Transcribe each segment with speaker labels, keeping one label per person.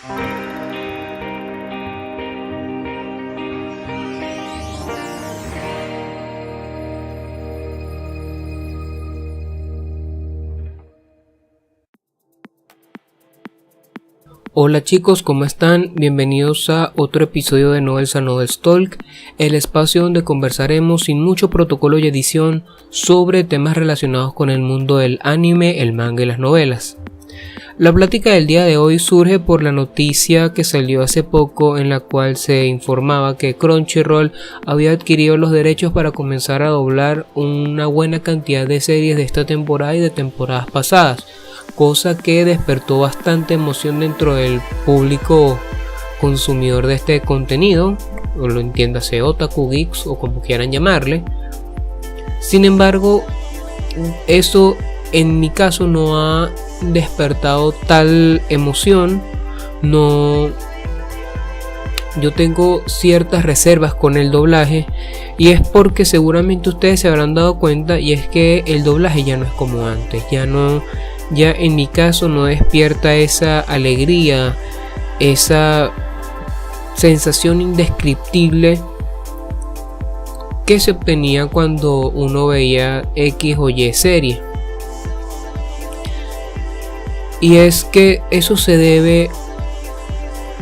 Speaker 1: Hola chicos, ¿cómo están? Bienvenidos a otro episodio de Novels and Novels Talk, el espacio donde conversaremos sin mucho protocolo y edición sobre temas relacionados con el mundo del anime, el manga y las novelas. La plática del día de hoy surge por la noticia que salió hace poco en la cual se informaba que Crunchyroll había adquirido los derechos para comenzar a doblar una buena cantidad de series de esta temporada y de temporadas pasadas, cosa que despertó bastante emoción dentro del público consumidor de este contenido, o lo entiéndase otaku, geeks o como quieran llamarle. Sin embargo, eso en mi caso no ha despertado tal emoción. Yo tengo ciertas reservas con el doblaje, y es porque seguramente ustedes se habrán dado cuenta, y es que el doblaje ya no es como antes, ya en mi caso no despierta esa alegría, esa sensación indescriptible que se obtenía cuando uno veía X o Y serie. Y es que eso se debe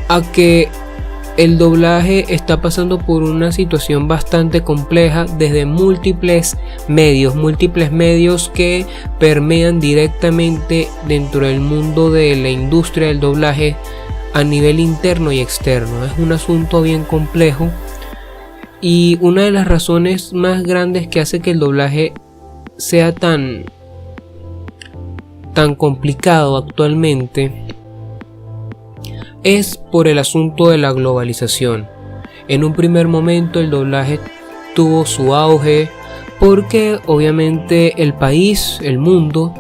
Speaker 1: a que el doblaje está pasando por una situación bastante compleja desde múltiples medios que permean directamente dentro del mundo de la industria del doblaje a nivel interno y externo. Es un asunto bien complejo, y una de las razones más grandes que hace que el doblaje sea tan complicado actualmente es por el asunto de la globalización. En un primer momento el doblaje tuvo su auge porque obviamente el país, el mundo,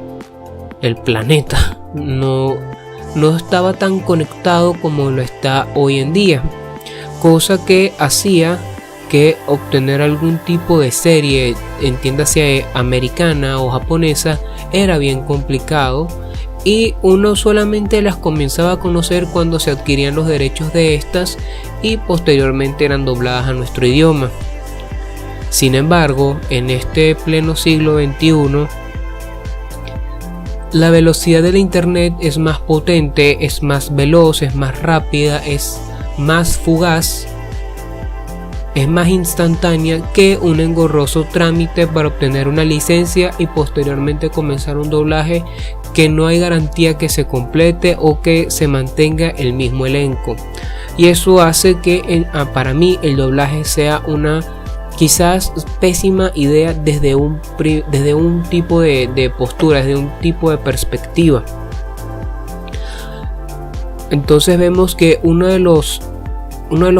Speaker 1: el planeta no estaba tan conectado como lo está hoy en día, cosa que hacía que obtener algún tipo de serie, entiéndase americana o japonesa, era bien complicado, y uno solamente las comenzaba a conocer cuando se adquirían los derechos de estas y posteriormente eran dobladas a nuestro idioma. Sin embargo, en este pleno siglo XXI, la velocidad de la internet es más potente, es más veloz, es más rápida, es más fugaz, es más instantánea que un engorroso trámite para obtener una licencia y posteriormente comenzar un doblaje que no hay garantía que se complete o que se mantenga el mismo elenco. Y eso hace que para mí el doblaje sea una quizás pésima idea desde un tipo de postura, desde un tipo de perspectiva. Entonces vemos que uno de los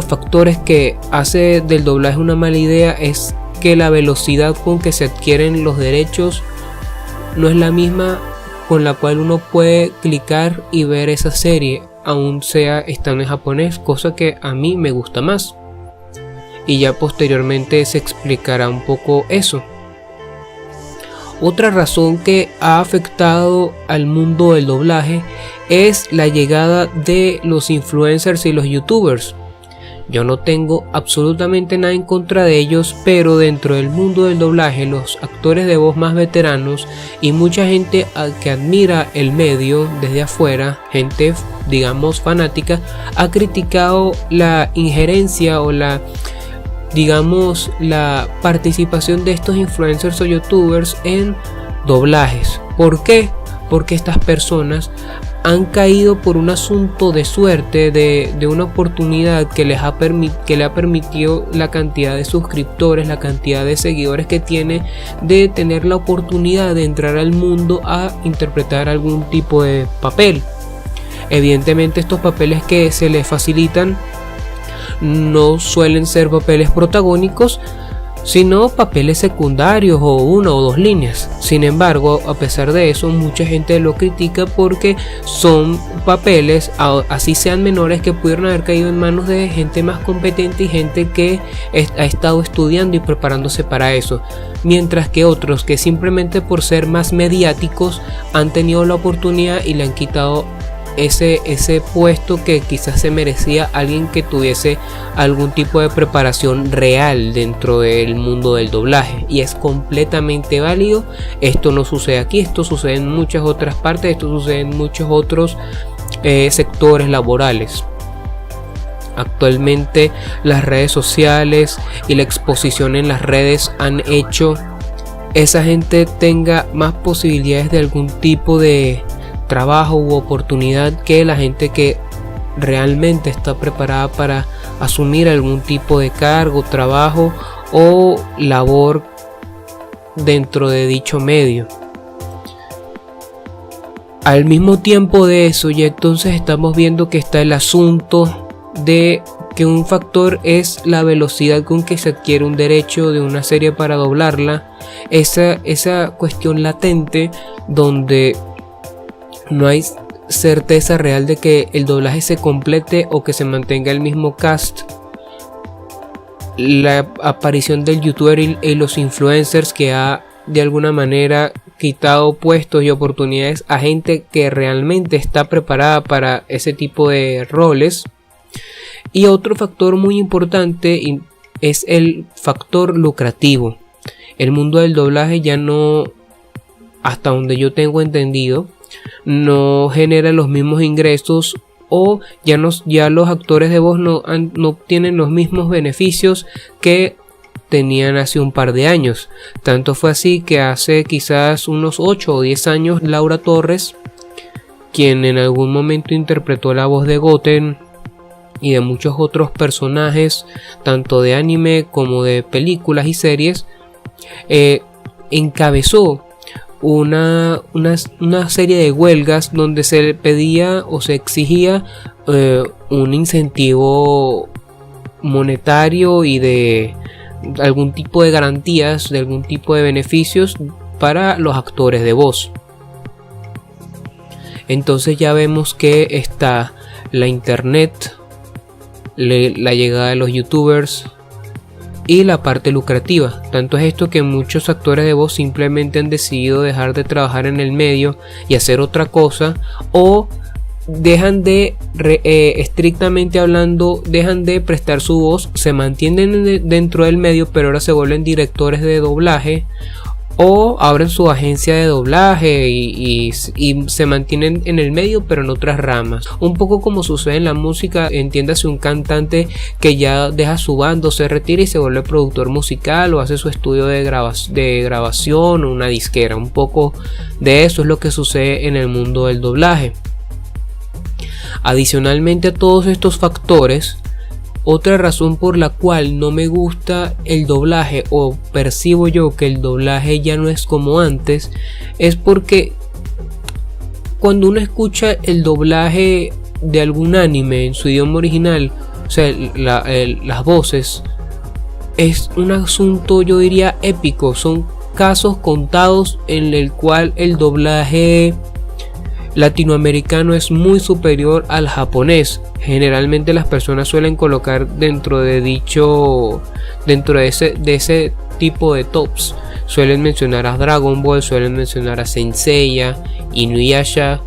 Speaker 1: factores que hace del doblaje una mala idea es que la velocidad con que se adquieren los derechos no es la misma con la cual uno puede clicar y ver esa serie, aún sea estando en japonés, cosa que a mí me gusta más, y ya posteriormente se explicará un poco eso. Otra razón que ha afectado al mundo del doblaje es la llegada de los influencers y los youtubers. Yo no tengo absolutamente nada en contra de ellos, pero dentro del mundo del doblaje, los actores de voz más veteranos y mucha gente que admira el medio desde afuera, gente digamos fanática, ha criticado la injerencia o la participación de estos influencers o youtubers en doblajes. ¿Por qué? Porque estas personas han caído por un asunto de suerte, de una oportunidad que le ha permitido la cantidad de suscriptores, la cantidad de seguidores que tiene, de tener la oportunidad de entrar al mundo a interpretar algún tipo de papel. Evidentemente estos papeles que se les facilitan no suelen ser papeles protagónicos, sino papeles secundarios o una o dos líneas. Sin embargo, a pesar de eso, mucha gente lo critica porque son papeles, así sean menores, que pudieron haber caído en manos de gente más competente y gente que ha estado estudiando y preparándose para eso, mientras que otros que simplemente por ser más mediáticos han tenido la oportunidad y le han quitado ese puesto que quizás se merecía alguien que tuviese algún tipo de preparación real dentro del mundo del doblaje, y es completamente válido. Esto no sucede aquí, esto sucede en muchas otras partes, esto sucede en muchos otros sectores laborales. Actualmente las redes sociales y la exposición en las redes han hecho esa gente tenga más posibilidades de algún tipo de trabajo u oportunidad que la gente que realmente está preparada para asumir algún tipo de cargo, trabajo o labor dentro de dicho medio. Al mismo tiempo de eso, ya entonces estamos viendo que está el asunto de que un factor es la velocidad con que se adquiere un derecho de una serie para doblarla, esa cuestión latente donde no hay certeza real de que el doblaje se complete o que se mantenga el mismo cast. La aparición del youtuber y los influencers, que ha de alguna manera quitado puestos y oportunidades a gente que realmente está preparada para ese tipo de roles. Y otro factor muy importante es el factor lucrativo. El mundo del doblaje ya no, hasta donde yo tengo entendido, no genera los mismos ingresos, o ya los actores de voz no obtienen los mismos beneficios que tenían hace un par de años. Tanto fue así que hace quizás unos 8 o 10 años Laura Torres, quien en algún momento interpretó la voz de Goten y de muchos otros personajes, tanto de anime como de películas y series, encabezó una serie de huelgas donde se le pedía o se exigía un incentivo monetario y de algún tipo de garantías, de algún tipo de beneficios para los actores de voz. Entonces ya vemos que está la internet, la llegada de los youtubers y la parte lucrativa. Tanto es esto que muchos actores de voz simplemente han decidido dejar de trabajar en el medio y hacer otra cosa, o dejan de estrictamente hablando, dejan de prestar su voz, se mantienen dentro del medio, pero ahora se vuelven directores de doblaje o abren su agencia de doblaje y se mantienen en el medio pero en otras ramas. Un poco como sucede en la música, entiéndase un cantante que ya deja su banda, se retira y se vuelve productor musical o hace su estudio de grabación o una disquera. Un poco de eso es lo que sucede en el mundo del doblaje. Adicionalmente a todos estos factores, otra razón por la cual no me gusta el doblaje, o percibo yo que el doblaje ya no es como antes, es porque cuando uno escucha el doblaje de algún anime en su idioma original, o sea, las voces, es un asunto, yo diría, épico. Son casos contados en el cual el doblaje latinoamericano es muy superior al japonés. Generalmente las personas suelen colocar dentro de ese tipo de tops, suelen mencionar a Dragon Ball, suelen mencionar a Saint Seiya, Inuyasha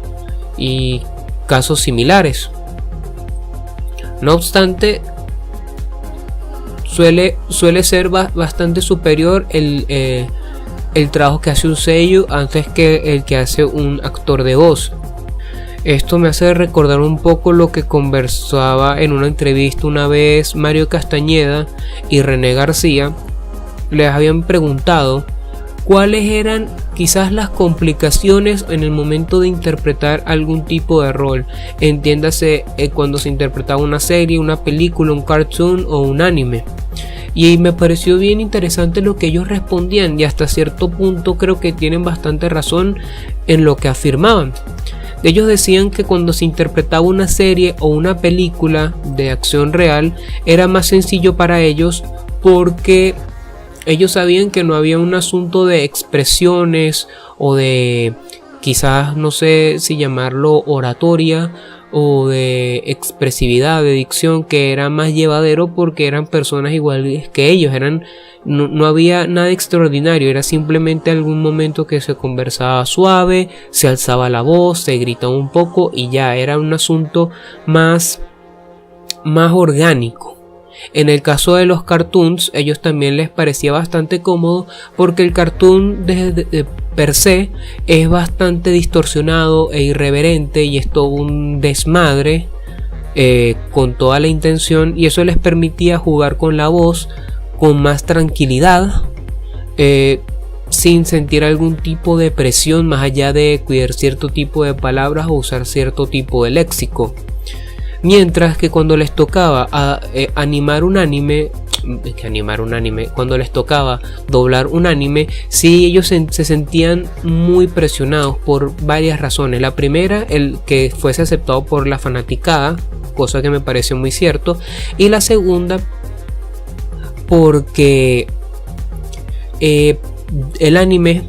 Speaker 1: y casos similares. No obstante, suele ser bastante superior el trabajo que hace un seiyuu antes que el que hace un actor de voz. Esto me hace recordar un poco lo que conversaba en una entrevista una vez Mario Castañeda y René García. Les habían preguntado cuáles eran quizás las complicaciones en el momento de interpretar algún tipo de rol. Entiéndase cuando se interpretaba una serie, una película, un cartoon o un anime. Y me pareció bien interesante lo que ellos respondían, y hasta cierto punto creo que tienen bastante razón en lo que afirmaban. Ellos decían que cuando se interpretaba una serie o una película de acción real era más sencillo para ellos, porque ellos sabían que no había un asunto de expresiones o de quizás no sé si llamarlo oratoria o de expresividad, de dicción, que era más llevadero porque eran personas iguales que ellos, no había nada extraordinario, era simplemente algún momento que se conversaba suave, se alzaba la voz, se gritaba un poco y ya, era un asunto más orgánico. En el caso de los cartoons, ellos también les parecía bastante cómodo porque el cartoon desde per se es bastante distorsionado e irreverente y es todo un desmadre con toda la intención, y eso les permitía jugar con la voz con más tranquilidad, sin sentir algún tipo de presión más allá de cuidar cierto tipo de palabras o usar cierto tipo de léxico. Mientras que cuando les tocaba animar un anime, cuando les tocaba doblar un anime, sí, ellos se sentían muy presionados por varias razones. La primera, el que fuese aceptado por la fanaticada, cosa que me pareció muy cierto. Y la segunda, porque el anime,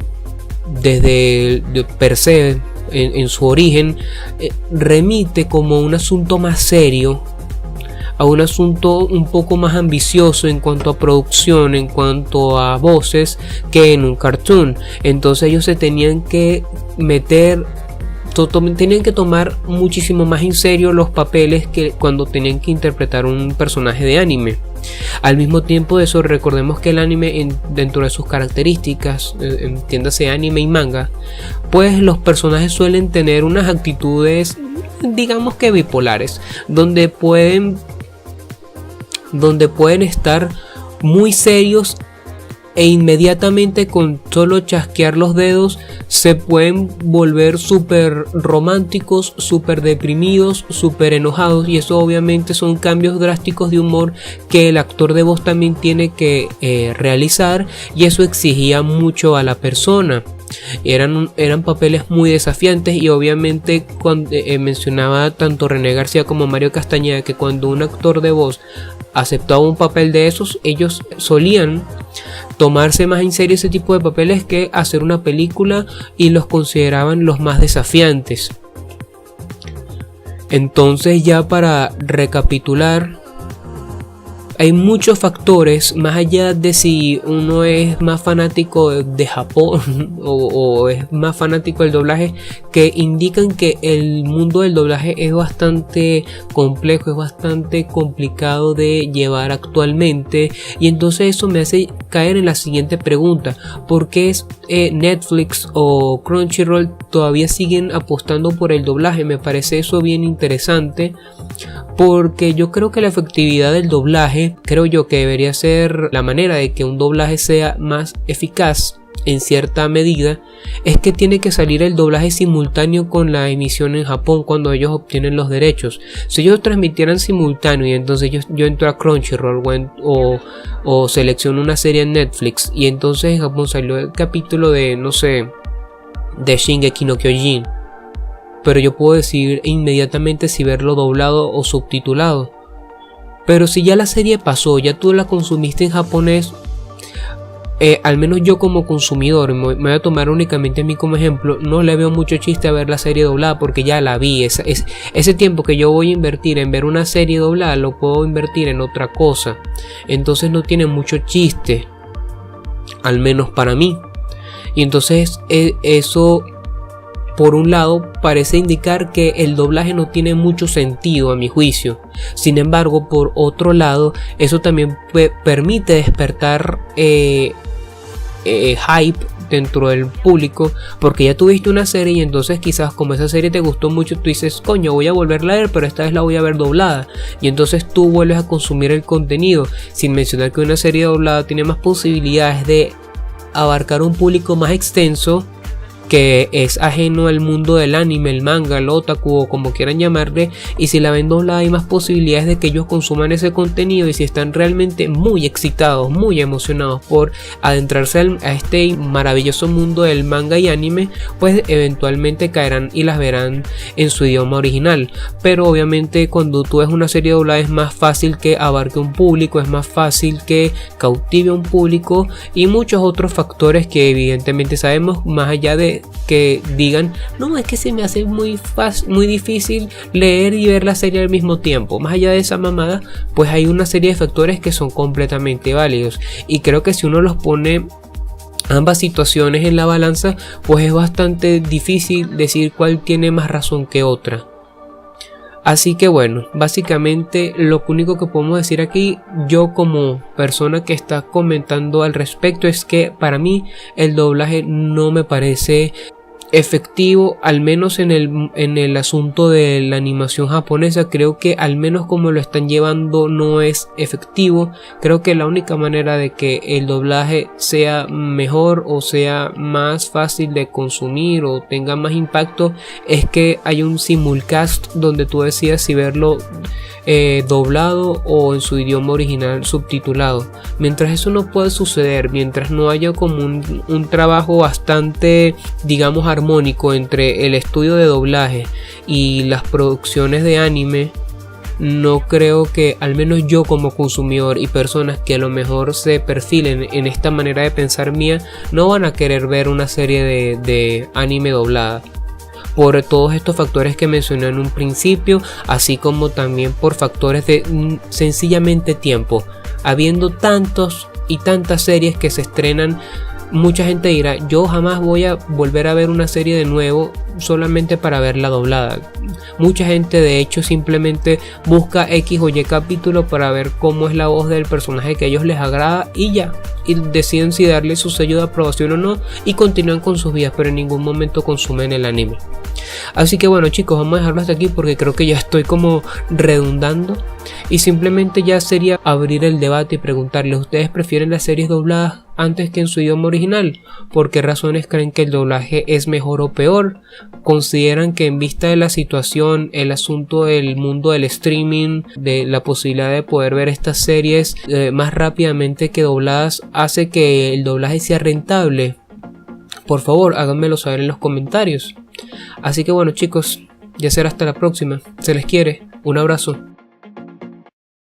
Speaker 1: desde per se, en su origen, remite como un asunto más serio a un asunto un poco más ambicioso en cuanto a producción, en cuanto a voces, que en un cartoon. Entonces ellos se tenían que tenían que tomar muchísimo más en serio los papeles que cuando tenían que interpretar un personaje de anime. Al mismo tiempo de eso, recordemos que el anime, dentro de sus características, entiéndase anime y manga, pues los personajes suelen tener unas actitudes, digamos que bipolares, donde pueden estar muy serios e inmediatamente con solo chasquear los dedos se pueden volver súper románticos, súper deprimidos, súper enojados, y eso obviamente son cambios drásticos de humor que el actor de voz también tiene que realizar, y eso exigía mucho a la persona. Eran papeles muy desafiantes, y obviamente cuando mencionaba tanto René García como Mario Castañeda que cuando un actor de voz aceptaba un papel de esos, ellos solían tomarse más en serio ese tipo de papeles que hacer una película, y los consideraban los más desafiantes. Entonces, ya para recapitular, hay muchos factores, más allá de si uno es más fanático de Japón o es más fanático del doblaje, que indican que el mundo del doblaje es bastante complejo, es bastante complicado de llevar actualmente. Y entonces eso me hace caer en la siguiente pregunta: ¿por qué Netflix o Crunchyroll todavía siguen apostando por el doblaje? Me parece eso bien interesante, porque yo creo que la efectividad del doblaje, creo yo que debería ser la manera de que un doblaje sea más eficaz en cierta medida, es que tiene que salir el doblaje simultáneo con la emisión en Japón cuando ellos obtienen los derechos. Si ellos transmitieran simultáneo y entonces yo entro a Crunchyroll o selecciono una serie en Netflix, y entonces en Japón salió el capítulo de, no sé, de Shingeki no Kyojin, pero yo puedo decidir inmediatamente si verlo doblado o subtitulado. Pero si ya la serie pasó, ya tú la consumiste en japonés, al menos yo como consumidor, me voy a tomar únicamente a mí como ejemplo, no le veo mucho chiste a ver la serie doblada porque ya la vi. Ese tiempo que yo voy a invertir en ver una serie doblada lo puedo invertir en otra cosa. Entonces no tiene mucho chiste, al menos para mí. Y entonces eso, por un lado, parece indicar que el doblaje no tiene mucho sentido a mi juicio. Sin embargo, por otro lado, eso también permite despertar hype dentro del público, porque ya tuviste una serie y entonces quizás como esa serie te gustó mucho, tú dices, coño, voy a volverla a ver, pero esta vez la voy a ver doblada, y entonces tú vuelves a consumir el contenido, sin mencionar que una serie doblada tiene más posibilidades de abarcar un público más extenso que es ajeno al mundo del anime, el manga, el otaku o como quieran llamarle, y si la ven doblada hay más posibilidades de que ellos consuman ese contenido, y si están realmente muy excitados, muy emocionados por adentrarse a este maravilloso mundo del manga y anime, pues eventualmente caerán y las verán en su idioma original. Pero obviamente cuando tú ves una serie doblada es más fácil que abarque un público, es más fácil que cautive a un público, y muchos otros factores que evidentemente sabemos, más allá de que digan, no, es que se me hace muy difícil leer y ver la serie al mismo tiempo. Más allá de esa mamada, pues hay una serie de factores que son completamente válidos, y creo que si uno los pone ambas situaciones en la balanza, pues es bastante difícil decir cuál tiene más razón que otra. Así que bueno, básicamente lo único que podemos decir aquí, yo como persona que está comentando al respecto, es que para mí el doblaje no me parece efectivo, al menos en el asunto de la animación japonesa. Creo que al menos como lo están llevando no es efectivo. Creo que la única manera de que el doblaje sea mejor o sea más fácil de consumir o tenga más impacto es que haya un simulcast donde tú decidas si verlo doblado o en su idioma original subtitulado. Mientras eso no puede suceder, mientras no haya como un trabajo bastante, digamos, armónico entre el estudio de doblaje y las producciones de anime, no creo que, al menos yo como consumidor y personas que a lo mejor se perfilen en esta manera de pensar mía, no van a querer ver una serie de anime doblada, por todos estos factores que mencioné en un principio, así como también por factores de sencillamente tiempo. Habiendo tantos y tantas series que se estrenan, mucha gente dirá, yo jamás voy a volver a ver una serie de nuevo solamente para verla doblada. Mucha gente de hecho simplemente busca X o Y capítulo para ver cómo es la voz del personaje que a ellos les agrada y ya, y deciden si darle su sello de aprobación o no, y continúan con sus vidas, pero en ningún momento consumen el anime. Así que bueno, chicos, vamos a dejarlo hasta aquí porque creo que ya estoy como redundando, y simplemente ya sería abrir el debate y preguntarles, ¿ustedes prefieren las series dobladas antes que en su idioma original? ¿Por qué razones creen que el doblaje es mejor o peor? ¿Consideran que en vista de la situación, el asunto del mundo del streaming, de la posibilidad de poder ver estas series más rápidamente que dobladas, hace que el doblaje sea rentable? Por favor, háganmelo saber en los comentarios. Así que bueno, chicos, ya será hasta la próxima. Se les quiere. Un abrazo.